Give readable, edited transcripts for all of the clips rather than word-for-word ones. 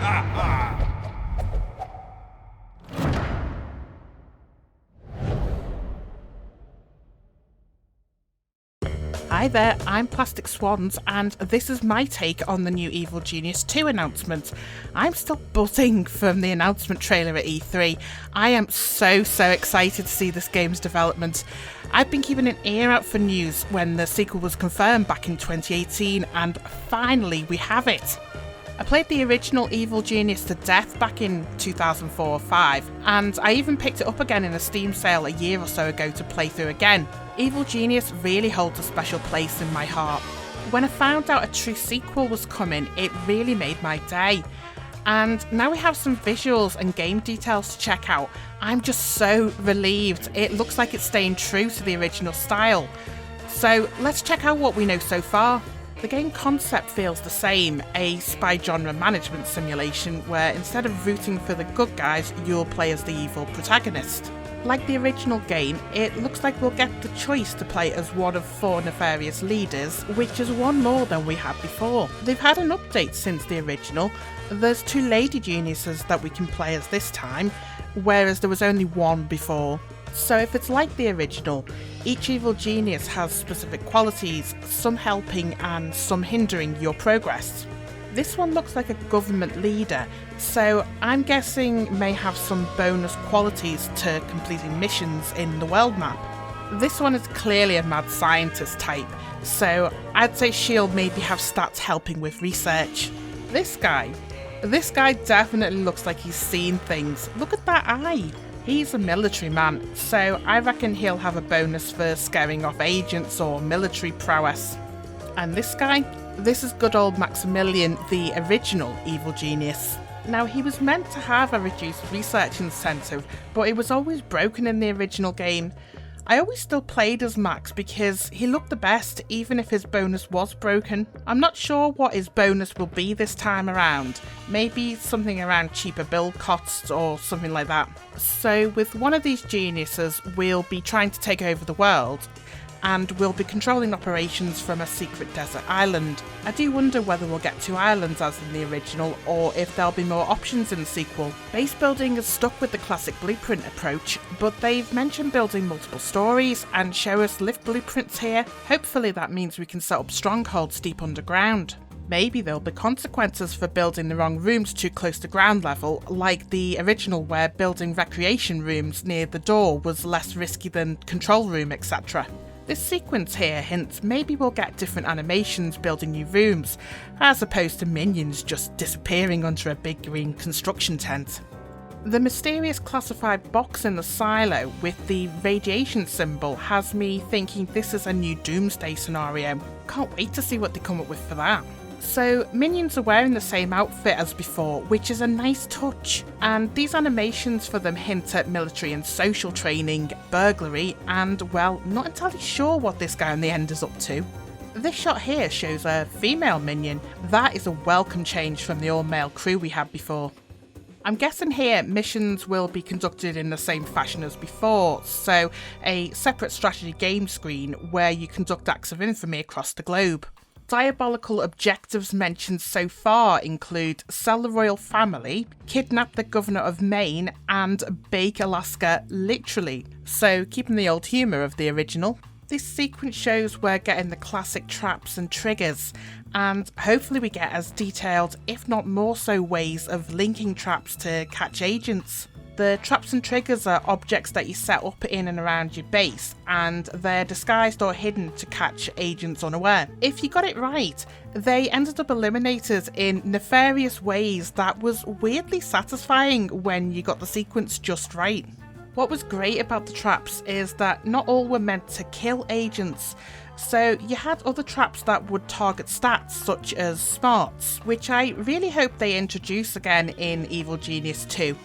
Hi there, I'm Plastic Swans, and this is my take on the new Evil Genius 2 announcement. I'm still buzzing from the announcement trailer at E3. I am so excited to see this game's development. I've been keeping an ear out for news when the sequel was confirmed back in 2018, and finally we have it. I played the original Evil Genius to death back in 2004 or 5, and I even picked it up again in a Steam sale a year or so ago to play through again. Evil Genius really holds a special place in my heart. When I found out a true sequel was coming, it really made my day. And now we have some visuals and game details to check out. I'm just so relieved. It looks like it's staying true to the original style. So let's check out what we know so far. The game concept feels the same, a spy genre management simulation where instead of rooting for the good guys, you'll play as the evil protagonist. Like the original game, it looks like we'll get the choice to play as one of 4 nefarious leaders, which is one more than we had before. They've had an update since the original. There's 2 lady geniuses that we can play as this time, whereas there was only 1 before. So if it's like the original, each evil genius has specific qualities, some helping and some hindering your progress. This one looks like a government leader, so I'm guessing may have some bonus qualities to completing missions in the world map. This one is clearly a mad scientist type, so I'd say she'll maybe have stats helping with research. This guy definitely looks like he's seen things. Look at that eye! He's a military man, so I reckon he'll have a bonus for scaring off agents or military prowess. And this guy? This is good old Maximilian, the original evil genius. Now, he was meant to have a reduced research incentive, but it was always broken in the original game. I always still played as Max because he looked the best even if his bonus was broken. I'm not sure what his bonus will be this time around. Maybe something around cheaper build costs or something like that. So with one of these geniuses, we'll be trying to take over the world, and we'll be controlling operations from a secret desert island. I do wonder whether we'll get 2 islands as in the original, or if there'll be more options in the sequel. Base building is stuck with the classic blueprint approach, but they've mentioned building multiple stories and show us lift blueprints here. Hopefully that means we can set up strongholds deep underground. Maybe there'll be consequences for building the wrong rooms too close to ground level, like the original where building recreation rooms near the door was less risky than control room, etc. This sequence here hints maybe we'll get different animations building new rooms, as opposed to minions just disappearing under a big green construction tent. The mysterious classified box in the silo with the radiation symbol has me thinking this is a new doomsday scenario. Can't wait to see what they come up with for that. So minions are wearing the same outfit as before, which is a nice touch, and these animations for them hint at military and social training, burglary, and well, not entirely sure what this guy on the end is up to. This shot here shows a female minion. That is a welcome change from the all-male crew we had before. I'm guessing here missions will be conducted in the same fashion as before, so a separate strategy game screen where you conduct acts of infamy across the globe. Diabolical objectives mentioned so far include sell the royal family, kidnap the governor of Maine, and bake Alaska literally, so keeping the old humour of the original. This sequence shows we're getting the classic traps and triggers, and hopefully we get as detailed, if not more so, ways of linking traps to catch agents. The traps and triggers are objects that you set up in and around your base, and they're disguised or hidden to catch agents unaware. If you got it right, they ended up eliminated in nefarious ways that was weirdly satisfying when you got the sequence just right. What was great about the traps is that not all were meant to kill agents, so you had other traps that would target stats such as smarts, which I really hope they introduce again in Evil Genius 2.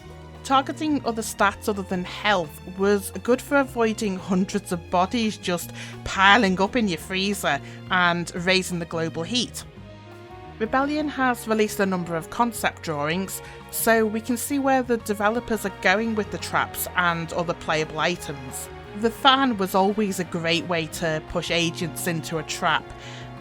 Targeting other stats other than health was good for avoiding hundreds of bodies just piling up in your freezer and raising the global heat. Rebellion has released a number of concept drawings, so we can see where the developers are going with the traps and other playable items. The fan was always a great way to push agents into a trap,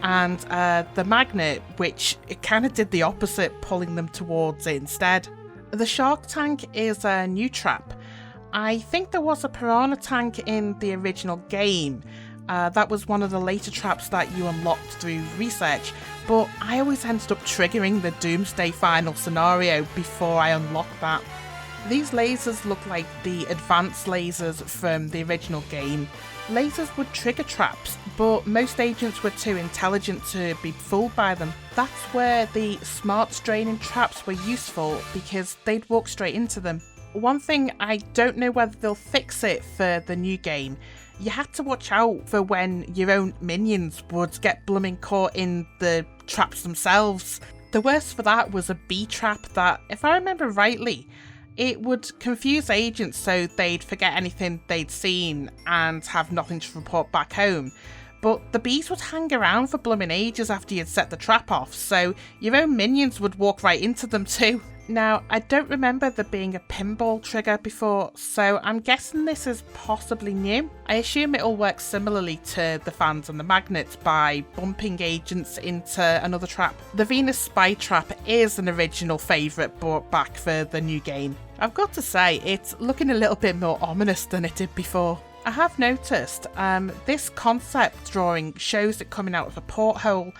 and the magnet, which it kind of did the opposite, pulling them towards it instead. The shark tank is a new trap. I think there was a piranha tank in the original game. That was one of the later traps that you unlocked through research, but I always ended up triggering the Doomsday final scenario before I unlocked that. These lasers look like the advanced lasers from the original game. Lasers would trigger traps, but most agents were too intelligent to be fooled by them. That's where the smart draining traps were useful, because they'd walk straight into them. One thing, I don't know whether they'll fix it for the new game. You had to watch out for when your own minions would get blooming caught in the traps themselves. The worst for that was a bee trap that, if I remember rightly, it would confuse agents so they'd forget anything they'd seen and have nothing to report back home. But the bees would hang around for blooming ages after you'd set the trap off, so your own minions would walk right into them too. Now, I don't remember there being a pinball trigger before, so I'm guessing this is possibly new. I assume it'll work similarly to the fans and the magnets by bumping agents into another trap. The Venus spy trap is an original favourite brought back for the new game. I've got to say, it's looking a little bit more ominous than it did before. I have noticed this concept drawing shows it coming out of a porthole.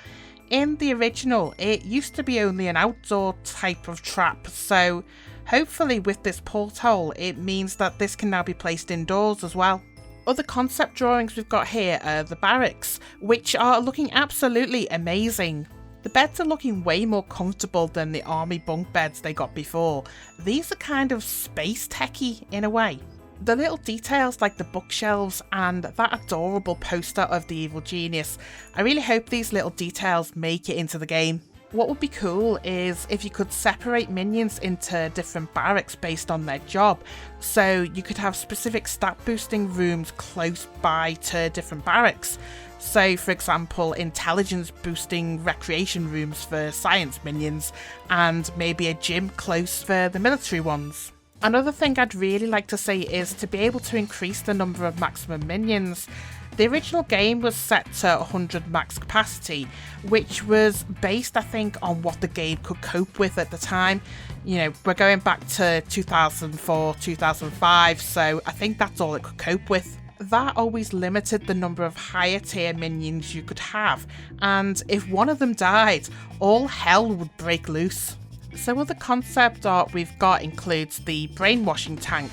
In the original, it used to be only an outdoor type of trap, so hopefully with this porthole, it means that this can now be placed indoors as well. Other concept drawings we've got here are the barracks, which are looking absolutely amazing. The beds are looking way more comfortable than the army bunk beds they got before. These are kind of space techy in a way. The little details like the bookshelves and that adorable poster of the evil genius, I really hope these little details make it into the game. What would be cool is if you could separate minions into different barracks based on their job, so you could have specific stat boosting rooms close by to different barracks. So for example, intelligence boosting recreation rooms for science minions, and maybe a gym close for the military ones. Another thing I'd really like to see is to be able to increase the number of maximum minions. The original game was set to 100 max capacity, which was based, I think, on what the game could cope with at the time. You know, we're going back to 2004, 2005, so I think that's all it could cope with. That always limited the number of higher tier minions you could have, and if one of them died, all hell would break loose. So other concept art we've got includes the brainwashing tank.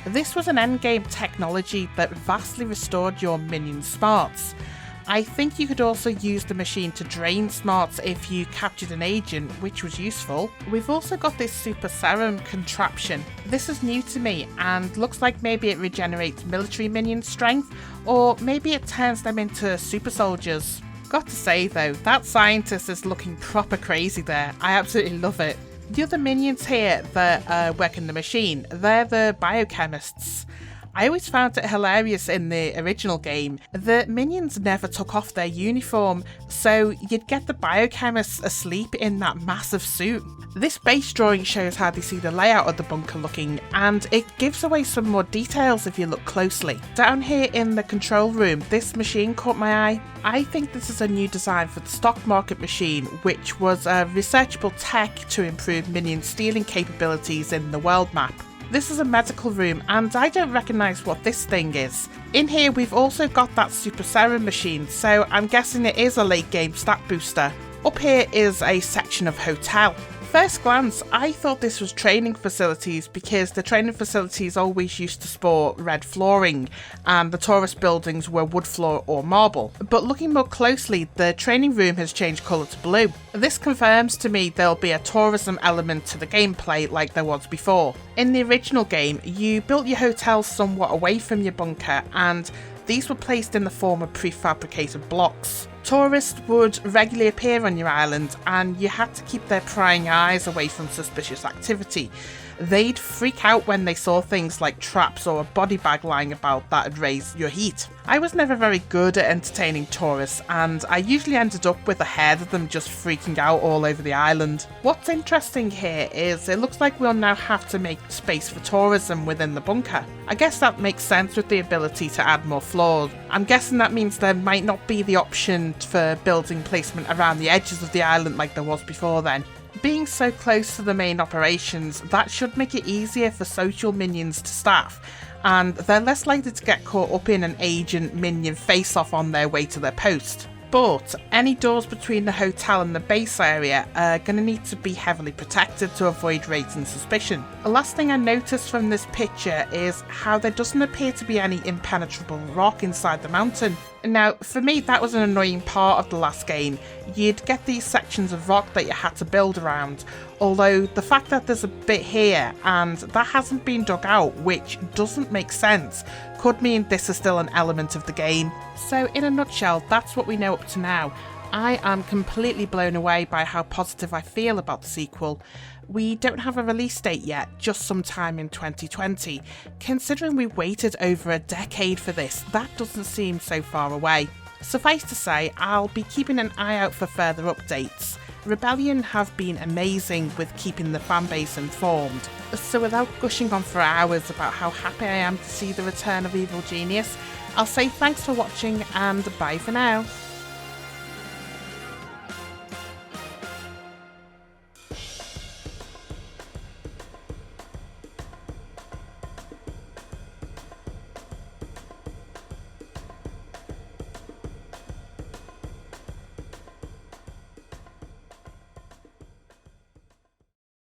This was an endgame technology that vastly restored your minion smarts. I think you could also use the machine to drain smarts if you captured an agent, which was useful. We've also got this super serum contraption. This is new to me and looks like maybe it regenerates military minion strength, or maybe it turns them into super soldiers. Got to say though, that scientist is looking proper crazy there. I absolutely love it. The other minions here that work in the machine, they're the biochemists. I always found it hilarious in the original game. The minions never took off their uniform, so you'd get the biochemists asleep in that massive suit. This base drawing shows how they see the layout of the bunker looking, and it gives away some more details if you look closely. Down here in the control room, this machine caught my eye. I think this is a new design for the stock market machine, which was a researchable tech to improve minion stealing capabilities in the world map. This is a medical room, and I don't recognise what this thing is. In here we've also got that super serum machine, so I'm guessing it is a late game stat booster. Up here is a section of hotel. First glance, I thought this was training facilities because the training facilities always used to sport red flooring and the tourist buildings were wood floor or marble. But looking more closely, the training room has changed colour to blue. This confirms to me there'll be a tourism element to the gameplay like there was before. In the original game, you built your hotel somewhat away from your bunker, and these were placed in the form of prefabricated blocks. Tourists would regularly appear on your island, and you had to keep their prying eyes away from suspicious activity. They'd freak out when they saw things like traps or a body bag lying about that would raise your heat. I was never very good at entertaining tourists, and I usually ended up with a herd of them just freaking out all over the island. What's interesting here is it looks like we'll now have to make space for tourism within the bunker. I guess that makes sense with the ability to add more floors. I'm guessing that means there might not be the option for building placement around the edges of the island like there was before then. Being so close to the main operations, that should make it easier for social minions to staff, and they're less likely to get caught up in an agent-minion face-off on their way to their post. But any doors between the hotel and the base area are going to need to be heavily protected to avoid raids and suspicion. The last thing I noticed from this picture is how there doesn't appear to be any impenetrable rock inside the mountain. Now, for me, that was an annoying part of the last game. You'd get these sections of rock that you had to build around, although the fact that there's a bit here and that hasn't been dug out, which doesn't make sense, could mean this is still an element of the game. So in a nutshell, that's what we know up to now. I am completely blown away by how positive I feel about the sequel. We don't have a release date yet, just sometime in 2020. Considering we waited over a decade for this, that doesn't seem so far away. Suffice to say, I'll be keeping an eye out for further updates. Rebellion have been amazing with keeping the fanbase informed. So without gushing on for hours about how happy I am to see the return of Evil Genius, I'll say thanks for watching and bye for now.